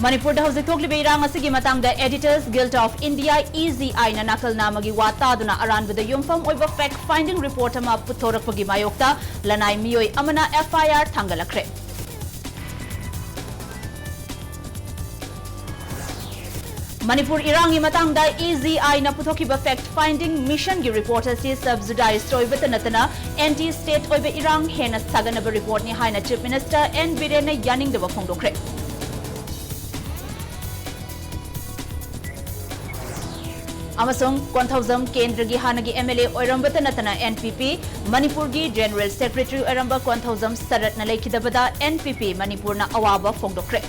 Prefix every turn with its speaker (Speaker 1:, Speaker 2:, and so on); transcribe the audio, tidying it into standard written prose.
Speaker 1: Manipur da hauzik thoklibe irang asigi matangda Editors Guild of India EZI na nakal namagi wata duna aranbada yumfam oiba fact finding report ama puthorakpagi mayokta lanai miyoi amana FIR thangalakre. Manipur irangi matangda EZI na puthokiba fact finding mission gi report asi subsidized oibata natana anti state oiba irang hena saganaba report ni haina Chief Minister N Birena yaning daba phongdokre. Amasong 1000 Kendra gi hanagi MLA oirambata natana NPP Manipur gi General Secretary oiramba 1000 Sarat na lekhidabada NPP Manipur na awaba phongdokre.